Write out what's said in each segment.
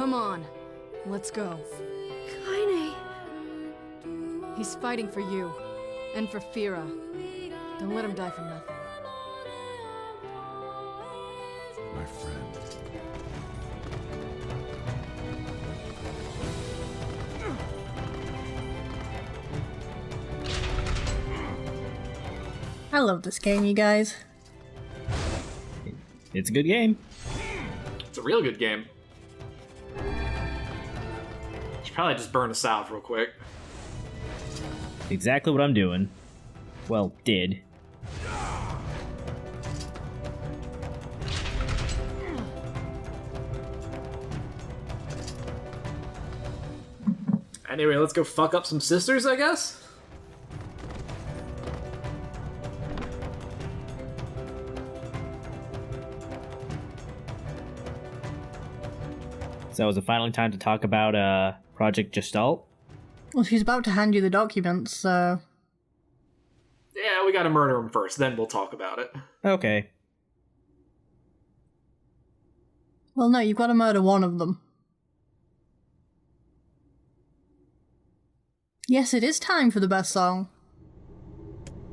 Come on, let's go. Kaine. He's fighting for you, and for Fira. Don't let him die for nothing. My friend. I love this game, you guys. It's a good game. It's a real good game. Should probably just burn us out real quick. Exactly what I'm doing. Well, did. Anyway, let's go fuck up some sisters, I guess? So is it finally time to talk about Project Gestalt? Well, she's about to hand you the documents, so... Yeah, we gotta murder him first, then we'll talk about it. Okay. Well, no, you've got to murder one of them. Yes, it is time for the best song.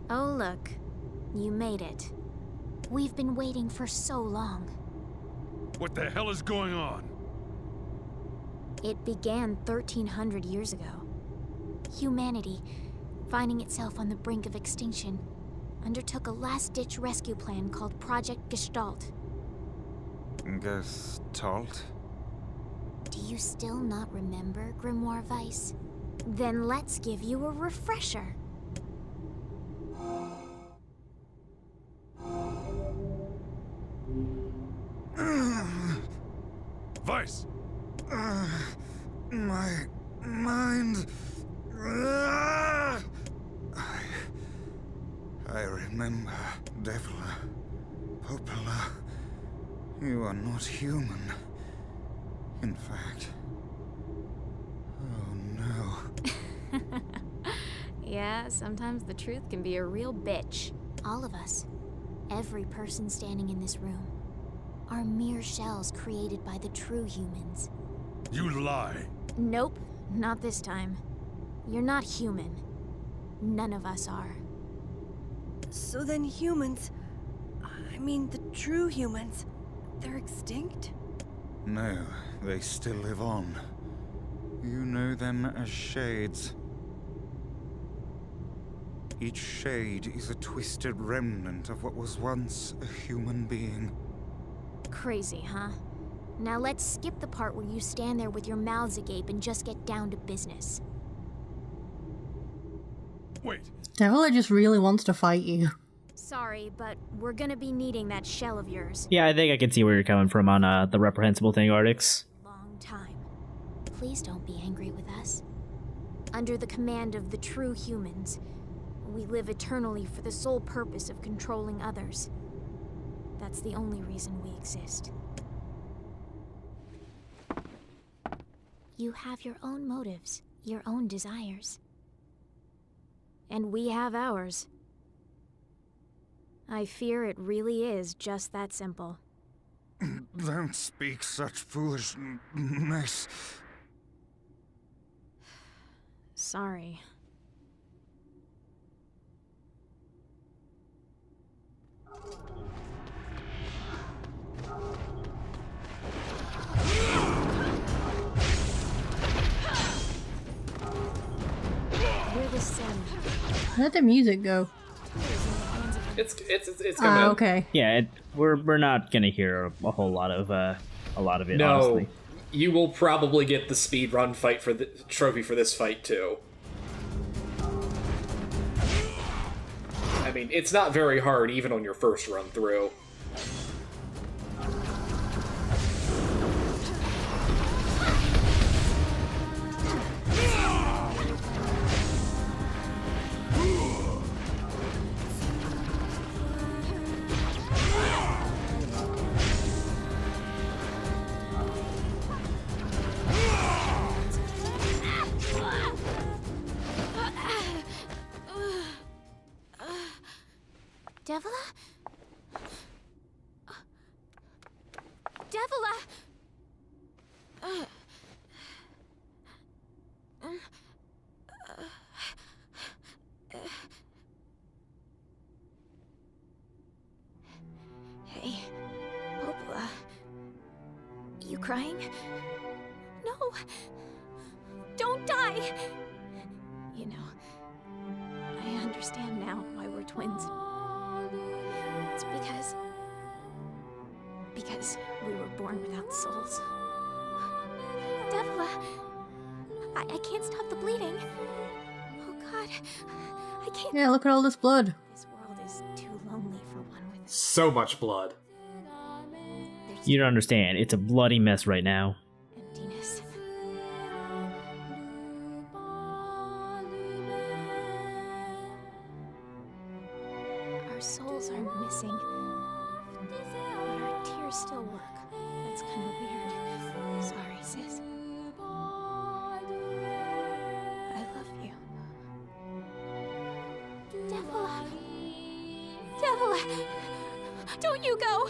Oh, look. You made it. We've been waiting for so long. What the hell is going on? It began 1,300 years ago. Humanity, finding itself on the brink of extinction, undertook a last-ditch rescue plan called Project Gestalt. Gestalt? Do you still not remember, Grimoire Weiss? Then let's give you a refresher. Vice! My mind... I remember, Devla, Popala. You are not human. In fact... Oh no. Yeah, sometimes the truth can be a real bitch. All of us, every person standing in this room, are mere shells created by the true humans. You lie. Nope, not this time. You're not human. None of us are. So then humans... I mean, the true humans... they're extinct? No, they still live on. You know them as shades. Each shade is a twisted remnant of what was once a human being. Crazy, huh? Now let's skip the part where you stand there with your mouths agape and just get down to business. Wait. Devila just really wants to fight you. Sorry, but we're gonna be needing that shell of yours. Yeah, I think I can see where you're coming from on the reprehensible thing, Artix. Long time. Please don't be angry with us. Under the command of the true humans, we live eternally for the sole purpose of controlling others. That's the only reason we exist. You have your own motives, your own desires. And we have ours. I fear it really is just that simple. Don't speak such foolishness. Sorry. We're the same. Where'd the music go? It's coming in. Okay. Yeah, we're not gonna hear a whole lot of it. No, honestly. you will probably get the speed run fight for the trophy for this fight too. I mean, it's not very hard even on your first run through. Devila? Devila! okay? Popola. You crying? No! Don't die! You know, I understand now why we're twins. It's because we were born without souls. Devila! I can't stop the bleeding. Oh god, I can't. Yeah, look at all this blood. This world is too lonely for one with So much blood. You don't understand. It's a bloody mess right now. emptiness. Our souls are missing, but our tears still work. That's kind of weird. Sorry, sis. I love you. Devila! Devila! Don't you go!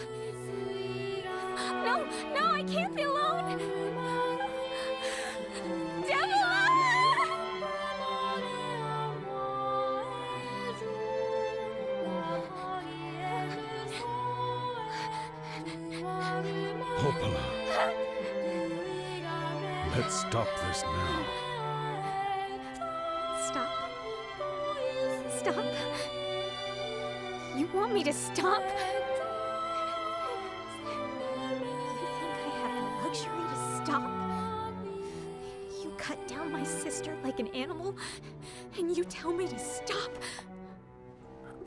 No, no, I can't be alone! Popola. Let's stop this now. Stop. Stop. You want me to stop? You think I have the luxury to stop? You cut down my sister like an animal, and you tell me to stop?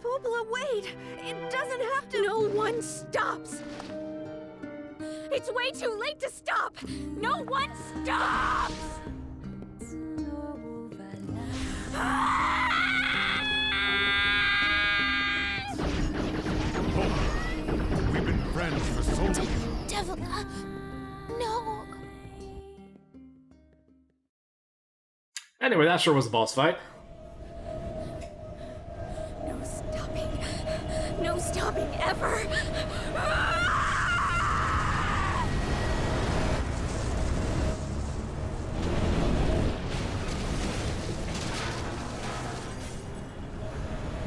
Popola, wait! It doesn't have to. No one stops! It's way too late to stop! No one stops! We've been friends for so long. Devila, no! Anyway, that sure was a boss fight. No stopping. No stopping ever!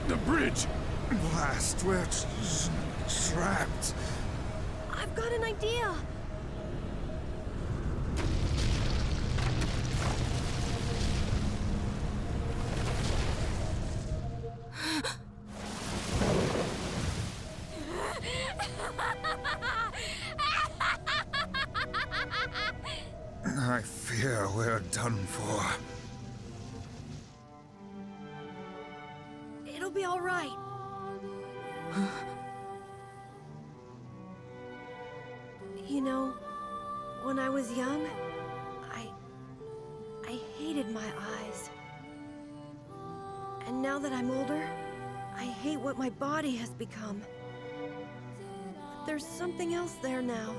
The bridge! Blast, we're trapped. I've got an idea. I fear we're done for. It'll be all right. You know, when I was young, I hated my eyes. And now that I'm older, I hate what my body has become. But there's something else there now.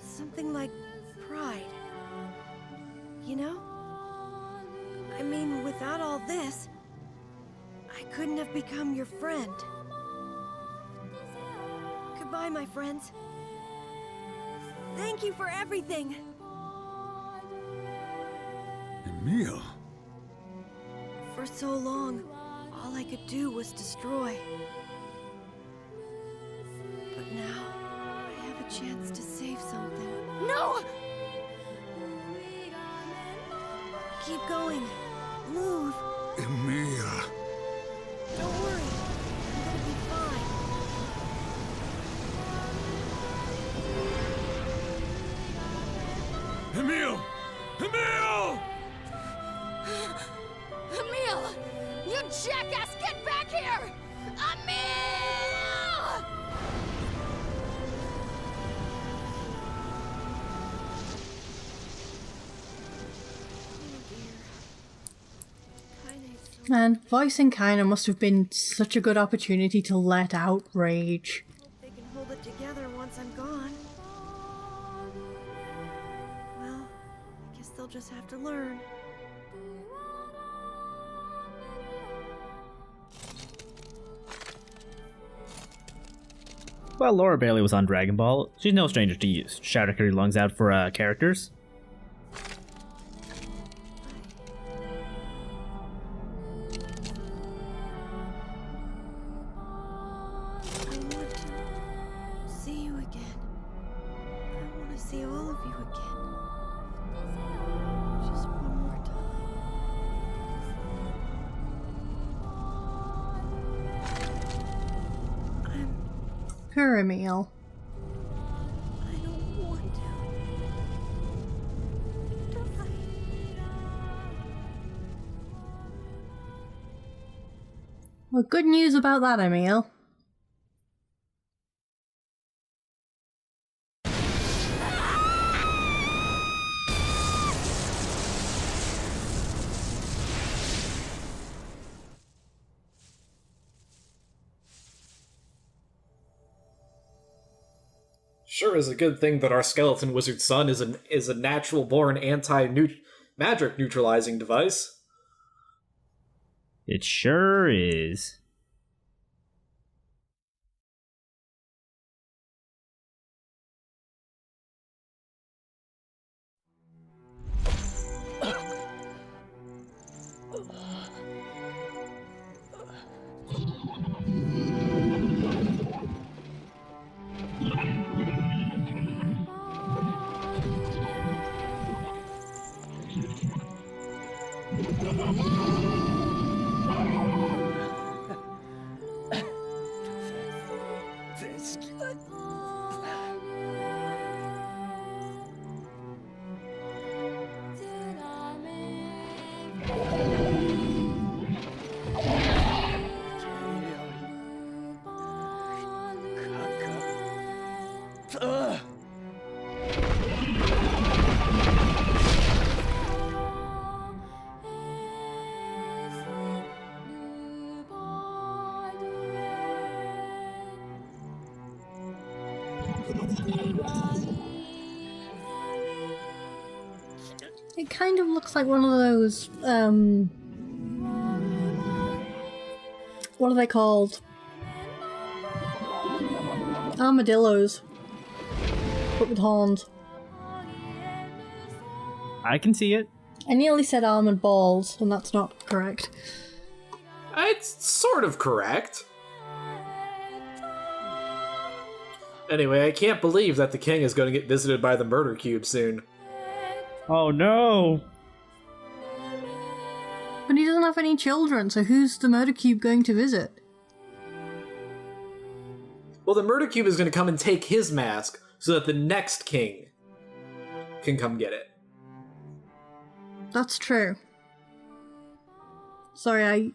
Something like pride. You know? I mean, without all this, I couldn't have become your friend. Goodbye, my friends. Thank you for everything. Emil. For so long, all I could do was destroy. But now, I have a chance to save something. No! Keep going. Move. Emil. Don't worry. I'm gonna be fine. Emil! Emil! Emil! You jackass, get back here! Emil! Man, voicing Kaina must have been such a good opportunity to let out rage. Hope they can hold it together once I'm gone. Well, I guess they'll just have to learn. Well, Laura Bailey was on Dragon Ball. She's no stranger to use. Shouting her lungs out for characters. I want to you again. Just one more time. Poor Emil. I don't want to. Die. Well, good news about that, Emil. Sure is a good thing that our skeleton wizard son is a natural born magic neutralizing device. It sure is. It kind of looks like one of those, what are they called? Armadillos. But with horns. I can see it. I nearly said armored balls, and that's not correct. It's sort of correct. Anyway, I can't believe that the king is going to get visited by the murder cube soon. Oh no! But he doesn't have any children, so who's the murder cube going to visit? Well, the murder cube is going to come and take his mask so that the next king can come get it. That's true. Sorry, I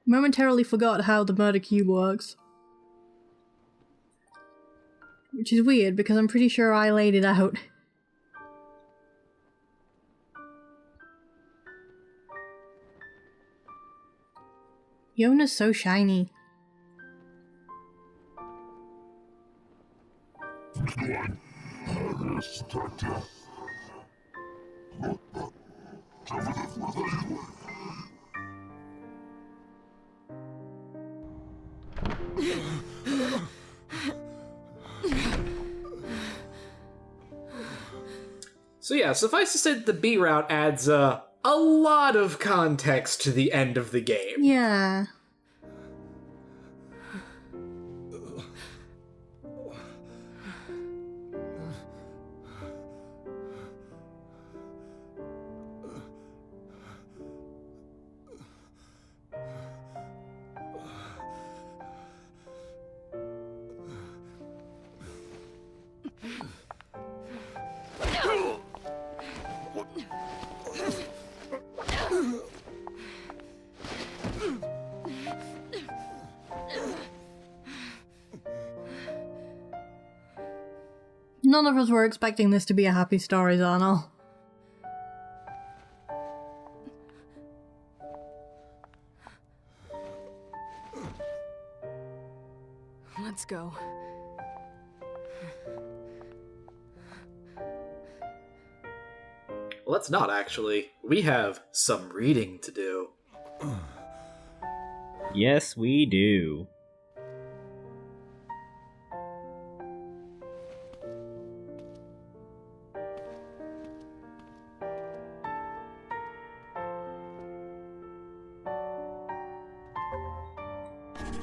momentarily forgot how the murder cube works. Which is weird, because I'm pretty sure I laid it out. Yona's so shiny. So yeah, suffice to say that the B route adds a lot of context to the end of the game. Yeah. None of us were expecting this to be a happy story, Zarnal. Let's go. Well, let's not actually. We have some reading to do. Yes, we do.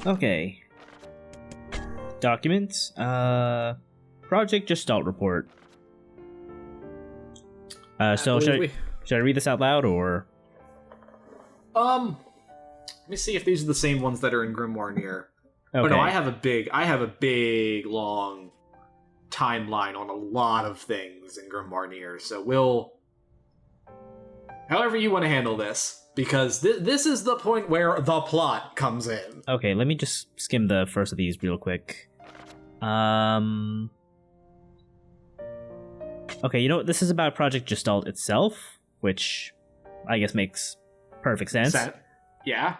Okay. Documents. Project Gestalt report. So should I read this out loud, or? Let me see if these are the same ones that are in Grimoire NieR. Okay. Oh no, I have a big, long timeline on a lot of things in Grimoire NieR, so we'll... However you want to handle this, because this is the point where the plot comes in. Okay, let me just skim the first of these real quick. Okay, you know what? This is about Project Gestalt itself, which I guess makes perfect sense. Yeah.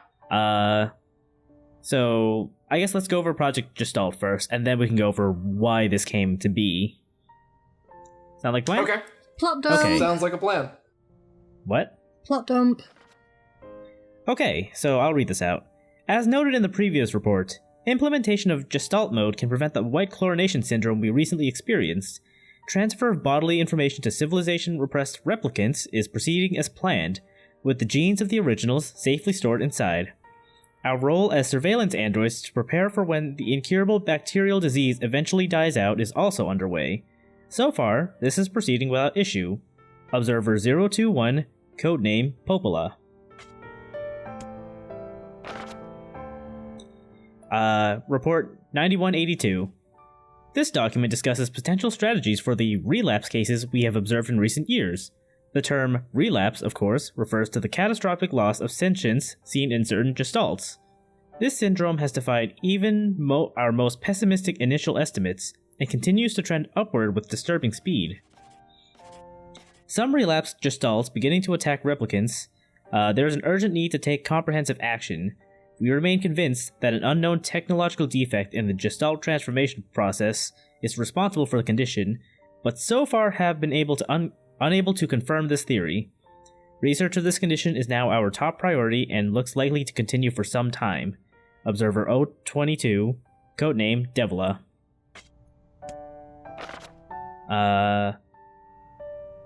So I guess let's go over Project Gestalt first, and then we can go over why this came to be. Sound like plan? Okay. Plot dump. Okay. Sounds like a plan. What? Plot dump. Okay, so I'll read this out. As noted in the previous report, implementation of Gestalt mode can prevent the white chlorination syndrome we recently experienced. Transfer of bodily information to civilization-repressed replicants is proceeding as planned, with the genes of the originals safely stored inside. Our role as surveillance androids to prepare for when the incurable bacterial disease eventually dies out is also underway. So far, this is proceeding without issue. Observer 021, codename Popola. Report 9182. This document discusses potential strategies for the relapse cases we have observed in recent years. The term relapse, of course, refers to the catastrophic loss of sentience seen in certain gestalts. This syndrome has defied even our most pessimistic initial estimates and continues to trend upward with disturbing speed. Some relapsed gestalts beginning to attack replicants, there is an urgent need to take comprehensive action. We remain convinced that an unknown technological defect in the Gestalt transformation process is responsible for the condition, but so far have been unable to confirm this theory. Research of this condition is now our top priority and looks likely to continue for some time. Observer 022, codename Devila.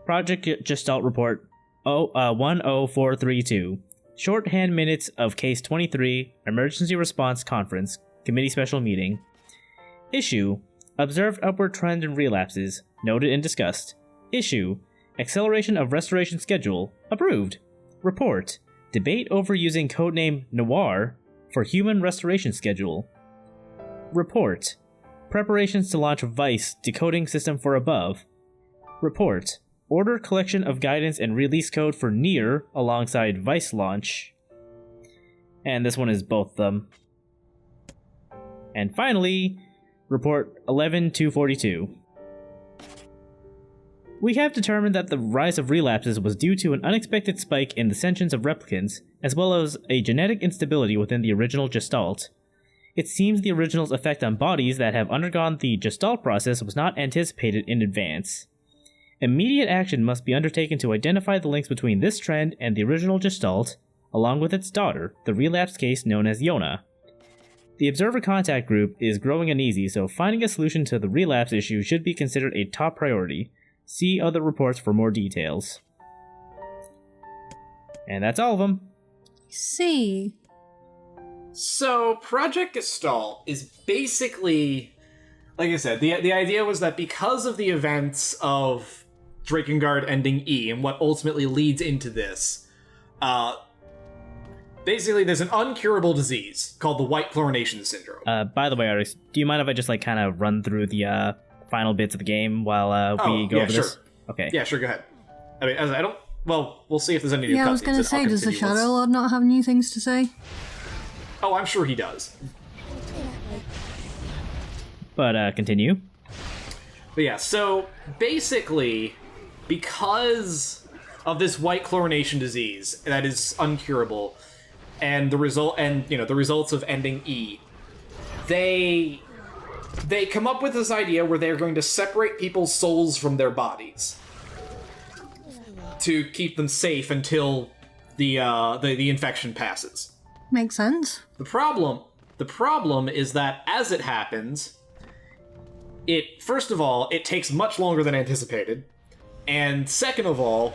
Project Gestalt Report 10432. Shorthand minutes of Case 23, Emergency Response Conference, Committee Special Meeting. Issue: Observed upward trend in relapses, noted and discussed. Issue: Acceleration of restoration schedule, approved. Report: Debate over using codename NieR for human restoration schedule. Report: Preparations to launch Vice decoding system for above. Report: Order collection of guidance and release code for NieR alongside Vice launch. And this one is both of them. And finally, Report 11242. We have determined that the rise of relapses was due to an unexpected spike in the sentience of replicants, as well as a genetic instability within the original Gestalt. It seems the original's effect on bodies that have undergone the Gestalt process was not anticipated in advance. Immediate action must be undertaken to identify the links between this trend and the original Gestalt, along with its daughter, the relapse case known as Yona. The Observer Contact Group is growing uneasy, so finding a solution to the relapse issue should be considered a top priority. See other reports for more details. And that's all of them. See. So, Project Gestalt is basically... Like I said, the idea was that because of the events of Drakengard ending E and what ultimately leads into this, basically there's an uncurable disease called the white chlorination syndrome. By the way, Artis, do you mind if I just kind of run through the final bits of the game while we go over this? Okay. Yeah, sure, go ahead. I mean, I don't... Well, we'll see if there's any new cutscenes. Yeah, I was going to say, does the Shadow Lord not have new things to say? Oh, I'm sure he does. But, continue. But yeah, so basically, because of this white chlorination disease that is uncurable, and the results of ending E, they come up with this idea where they're going to separate people's souls from their bodies to keep them safe until the infection passes. Makes sense. The problem is that as it happens, first of all, it takes much longer than anticipated, and second of all,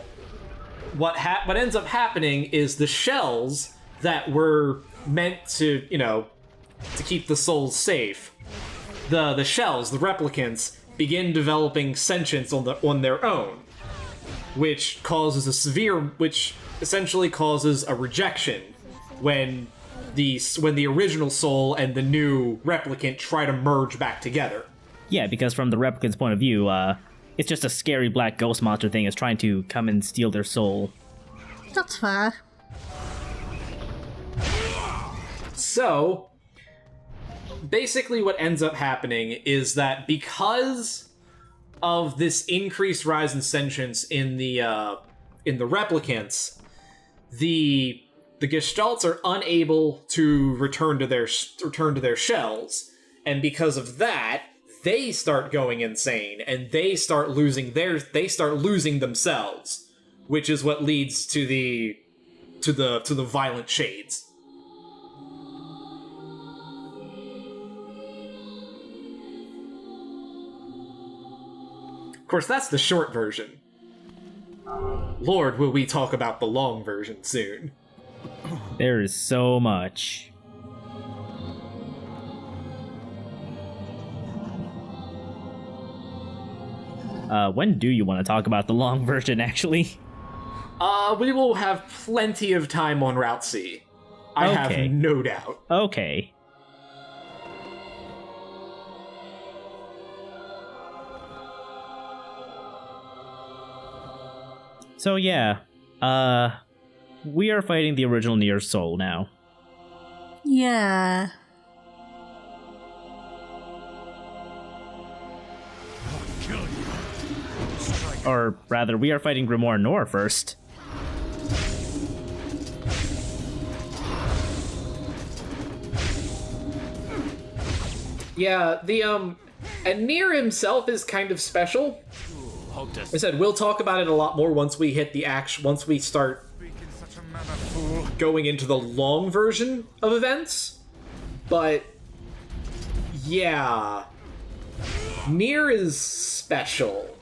what ends up happening is the shells that were meant to, to keep the souls safe, the shells, the replicants, begin developing sentience on their own. which essentially causes a rejection when the original soul and the new replicant try to merge back together. Yeah, because from the replicant's point of view, it's just a scary black ghost monster thing is trying to come and steal their soul. That's fair. So, basically what ends up happening is that because of this increased rise in sentience in the replicants, the Gestalts are unable to return to their shells, and because of that, they start going insane and they start losing themselves, which is what leads to the violent shades. Of course, that's the short version. Lord, will we talk about the long version soon. There is so much. When do you want to talk about the long version, actually? We will have plenty of time on Route C. I have no doubt. Okay. So yeah, we are fighting the original NieR soul now. Yeah. Or rather, we are fighting Grimoire Noir first. Yeah, and NieR himself is kind of special. Like I said, we'll talk about it a lot more once we hit once we start going into the long version of events. But yeah, NieR is special.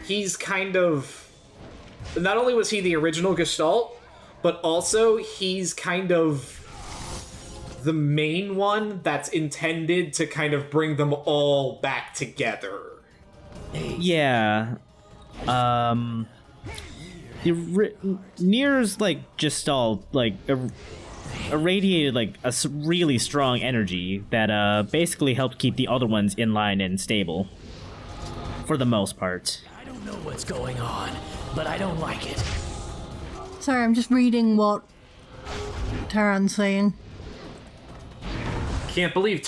He's kind of, not only was he the original Gestalt, but also he's kind of the main one that's intended to kind of bring them all back together. Yeah. NieR's like Gestalt irradiated like a really strong energy that basically helped keep the other ones in line and stable. For the most part. I don't know what's going on, but I don't like it. Sorry, I'm just reading what Taran's saying. I can't believe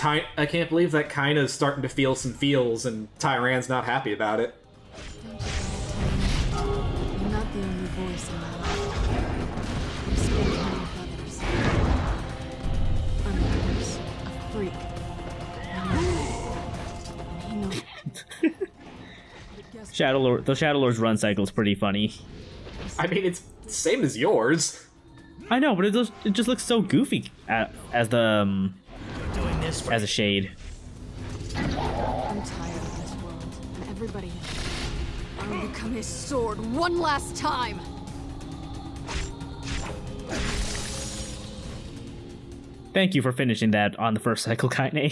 that Kaina's starting to feel some feels, and Tyran's not happy about it. You're not the only voice in my life. I'm speaking of others. I'm a freak. He knows. The Shadow Lord's run cycle is pretty funny. I mean, it's the same as yours. I know, but it just looks so goofy as a shade. I'm tired of this world, and everybody in it. I will become his sword one last time! Thank you for finishing that on the first cycle, Kaine.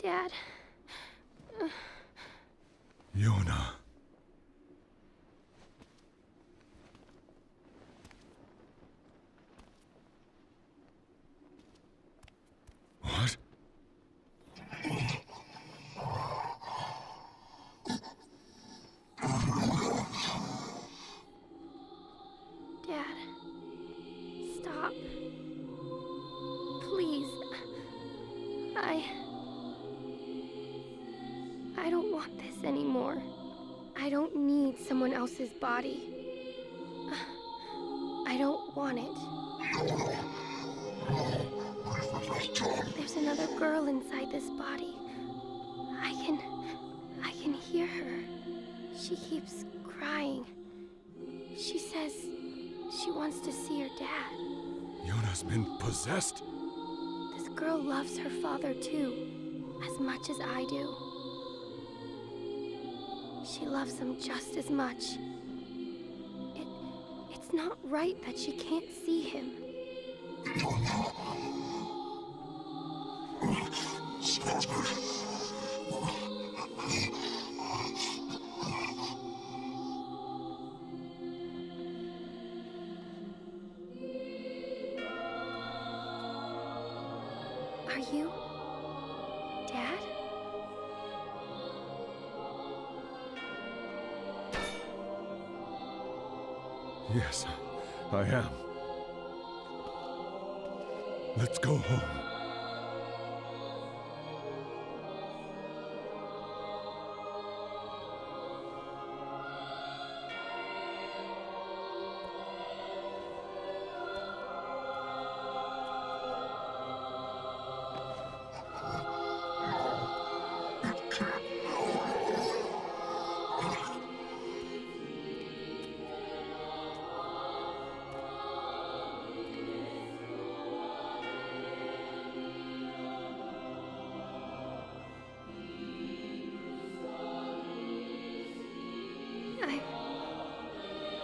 Dad. Yona. What? Dad. Stop. Please. I don't want this anymore. I don't need someone else's body. I don't want it. There's another girl inside this body. I can hear her. She keeps crying. She says she wants to see her dad. Yona's been possessed? girl loves her father too, as much as I do. She loves him just as much. It's not right that she can't see him. Are you Dad? Yes, I am. Let's go home.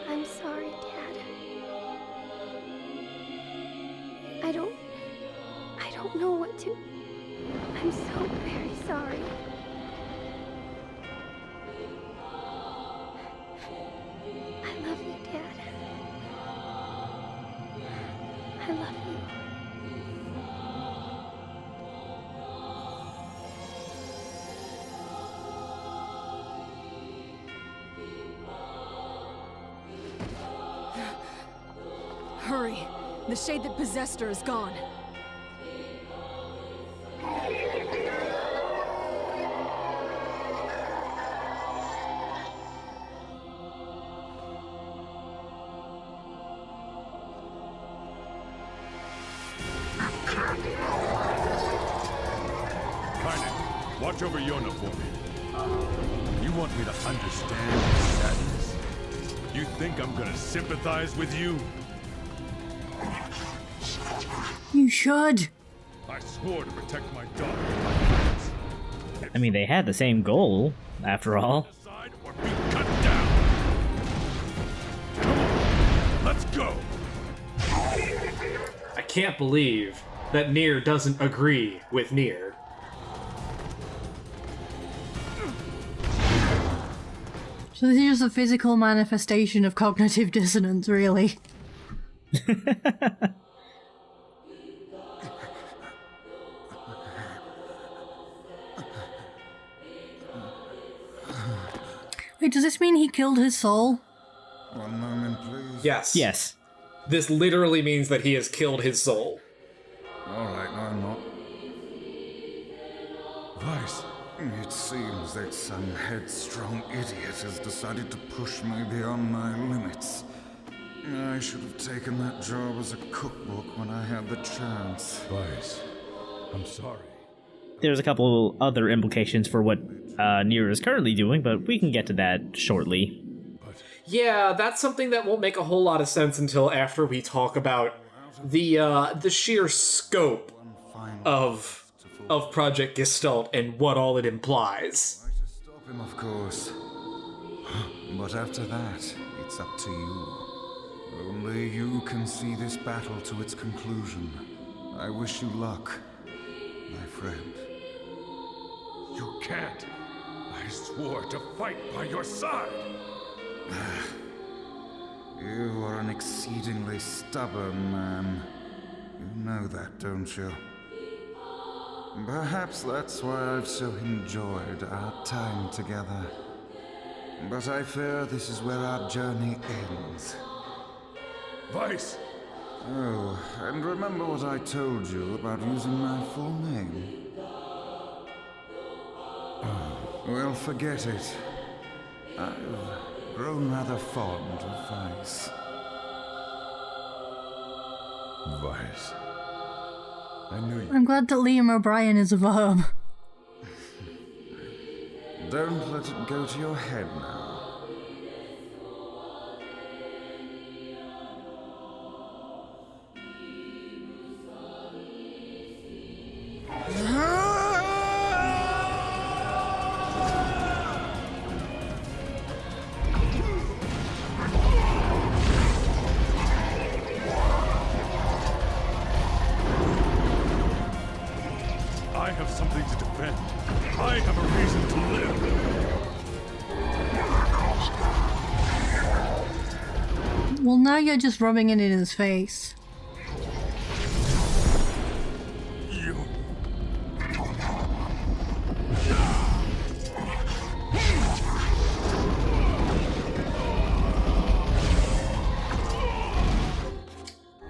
I'm sorry, Dad. I don't know what to... I'm so very sorry. I love you, Dad. I love you. Hurry! The shade that possessed her is gone. Kainen, watch over Yona for me. You want me to understand your sadness? You think I'm gonna sympathize with you? You should. I swore to protect my daughter and my friends. I mean, they had the same goal, after all. Aside or be cut down. Come on, let's go. I can't believe that NieR doesn't agree with NieR. So this is a physical manifestation of cognitive dissonance, really. Wait, does this mean he killed his soul? One moment, please. Yes. Yes. This literally means that he has killed his soul. Alright, no, I'm not. Vice, It seems that some headstrong idiot has decided to push me beyond my limits. I should have taken that job as a cookbook when I had the chance. Vice, I'm sorry. There's a couple other implications for what NieR is currently doing, but we can get to that shortly. Yeah, that's something that won't make a whole lot of sense until after we talk about the sheer scope of Project Gestalt and what all it implies. I should stop him, of course. But after that, it's up to you. Only you can see this battle to its conclusion. I wish you luck, my friend. You can't. I swore to fight by your side. You are an exceedingly stubborn man. You know that, don't you? Perhaps that's why I've so enjoyed our time together. But I fear this is where our journey ends. Vice! Oh, and remember what I told you about using my full name? Well, forget it. I've grown rather fond of Vice. Vice. I knew you. I'm glad that Liam O'Brien is a verb. Don't let it go to your head now. Well, now you're just rubbing it in his face.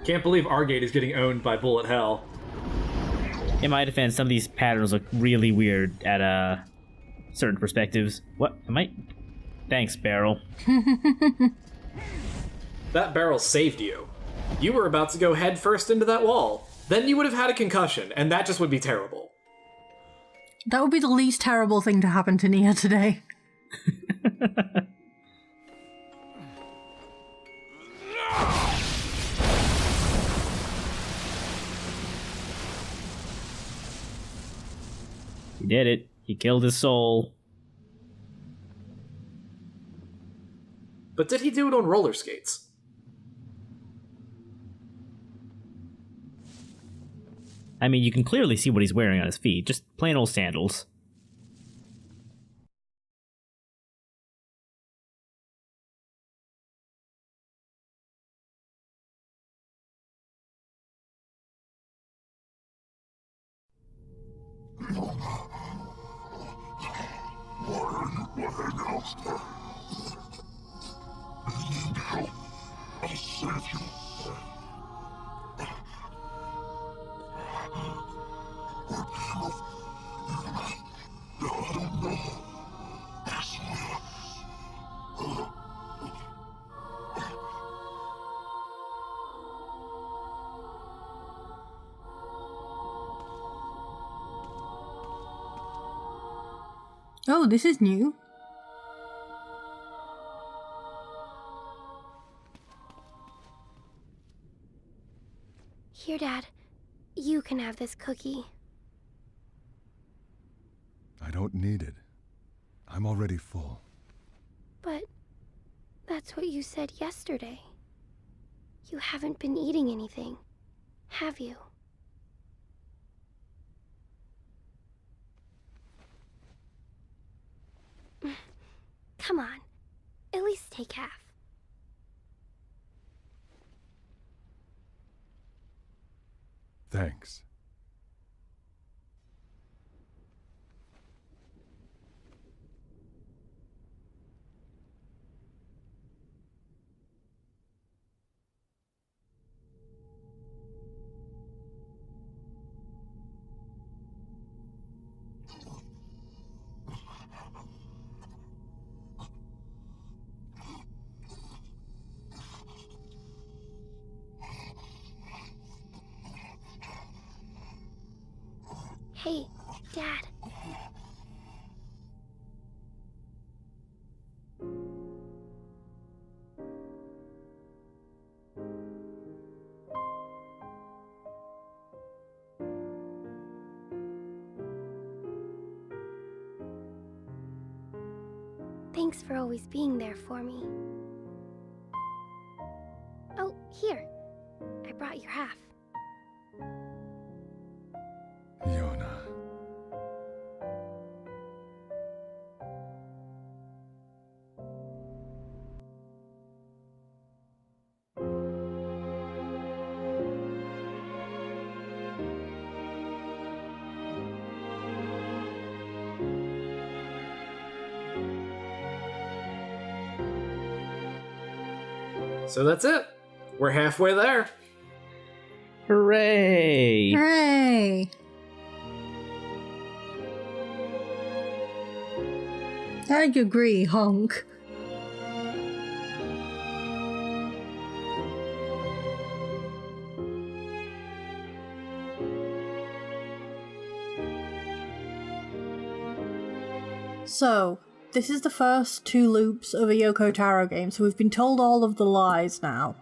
Can't believe Argate is getting owned by Bullet Hell. In my defense, some of these patterns look really weird at certain perspectives. What? Am I? Thanks, Barrel. That barrel saved you. You were about to go head first into that wall. Then you would have had a concussion, and that just would be terrible. That would be the least terrible thing to happen to NieR today. He did it. He killed his soul. But did he do it on roller skates? I mean, you can clearly see what he's wearing on his feet. Just plain old sandals. Oh, this is new. Here, Dad. You can have this cookie. I don't need it. I'm already full. But that's what you said yesterday. You haven't been eating anything, have you? Come on. At least take half. Thanks. Hey, Dad. Thanks for always being there for me. Oh, here. I brought your half. Yona. So that's it. We're halfway there. Hooray! Hooray! I agree, honk. So, this is the first 2 loops of a Yoko Taro game, so we've been told all of the lies now.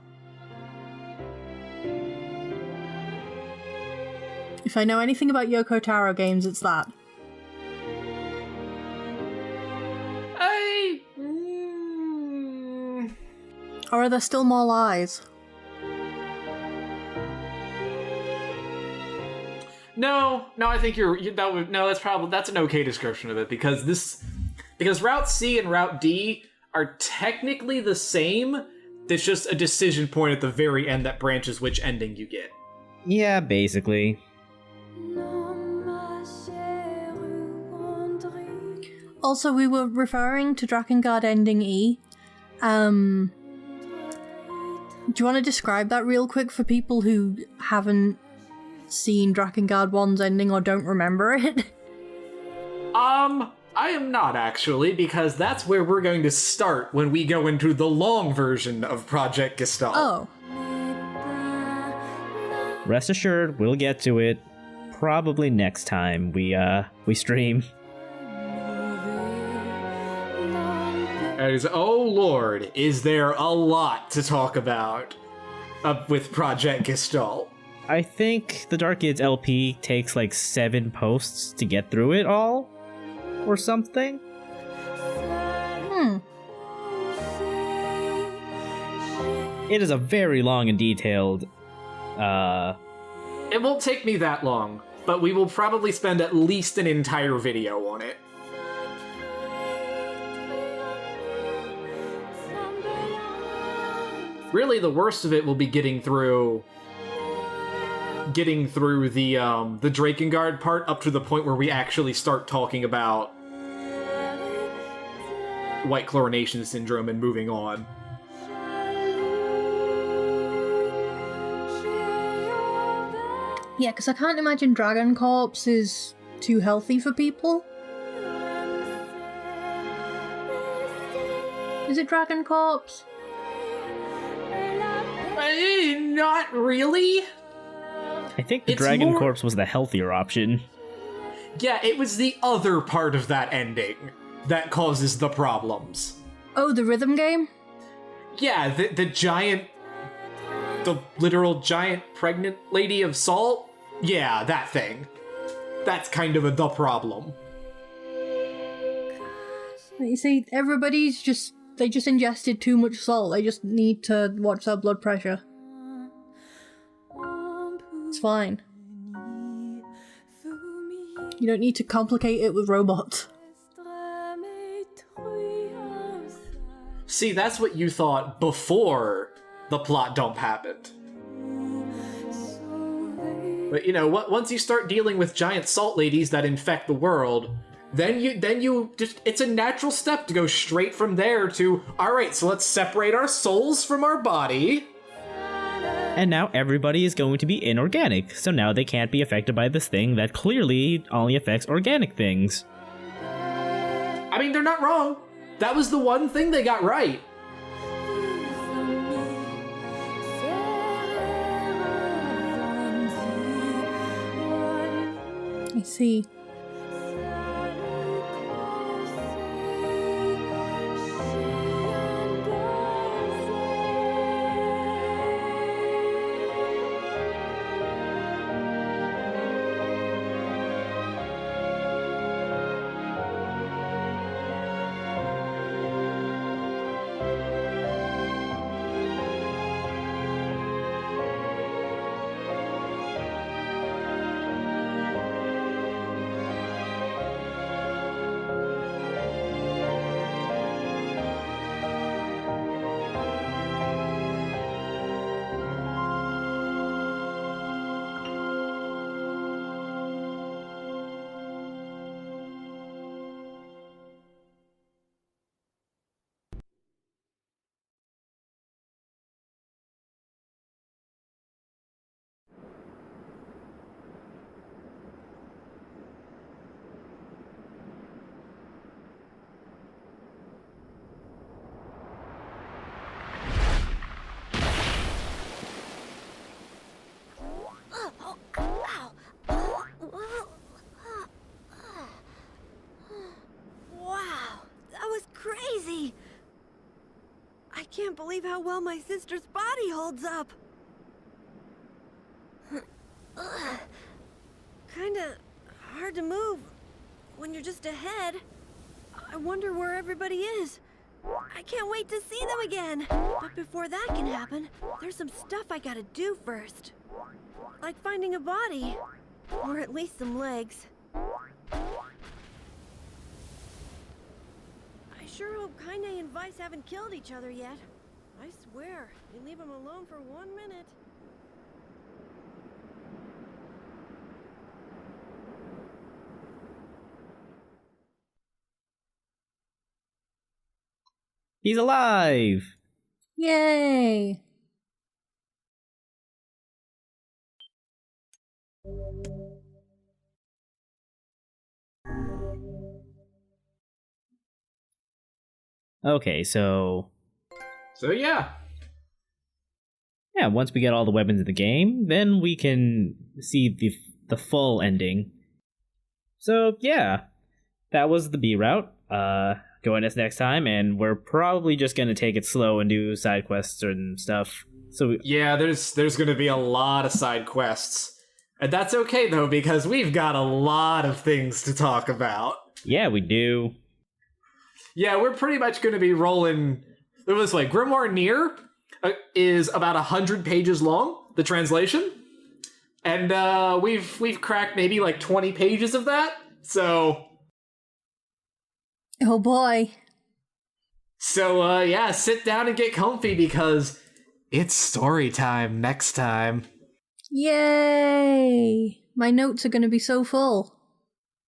If I know anything about Yoko Taro games, it's that. Or are there still more lies? No, I think that's an okay description of it because Route C and Route D are technically the same, It's just a decision point at the very end that branches which ending you get. Yeah, basically. Also, we were referring to Drakengard ending E. Do you want to describe that real quick for people who haven't seen Drakengard 1's ending or don't remember it? I am not actually, because that's where we're going to start when we go into the long version of Project Gestalt. Oh. Rest assured, we'll get to it probably next time we stream. Oh lord, is there a lot to talk about with Project Gestalt. I think the Dark Kids LP takes like 7 posts to get through it all, or something. It is a very long and detailed. It won't take me that long, but we will probably spend at least an entire video on it. Really, the worst of it will be getting through the Drakengard part up to the point where we actually start talking about White Chlorination Syndrome and moving on. Yeah, because I can't imagine Dragon Corpse is too healthy for people. Is it Dragon Corpse? Not really. I think the Dragon Corpse was the healthier option. Yeah, it was the other part of that ending that causes the problems. Oh, the rhythm game? Yeah, the literal giant pregnant lady of salt? Yeah, that thing. That's kind of the problem. You see, they just ingested too much salt. They just need to watch their blood pressure. It's fine. You don't need to complicate it with robots. See, that's what you thought before the plot dump happened. But you know, once you start dealing with giant salt ladies that infect the world, then you just, it's a natural step to go straight from there to, alright, so let's separate our souls from our body. And now everybody is going to be inorganic, so now they can't be affected by this thing that clearly only affects organic things. I mean, they're not wrong. That was the one thing they got right. I see. I can't believe how well my sister's body holds up. Kinda hard to move when you're just ahead. I wonder where everybody is. I can't wait to see them again. But before that can happen, there's some stuff I gotta do first. Like finding a body. Or at least some legs. I sure hope Kaine and Vice haven't killed each other yet. I swear, you leave him alone for 1 minute. He's alive! Yay! Okay, so yeah. yeah, once we get all the weapons in the game, then we can see the full ending. So yeah, that was the B route. Join us next time, and we're probably just gonna take it slow and do side quests and stuff. So Yeah, there's gonna be a lot of side quests. And that's okay though, because we've got a lot of things to talk about. yeah, we do. Yeah, we're pretty much gonna be rolling this way. Grimoire NieR is about 100 pages long, the translation. And we've cracked maybe like 20 pages of that. So Oh boy. So yeah, sit down and get comfy because it's story time next time. Yay! My notes are going to be so full.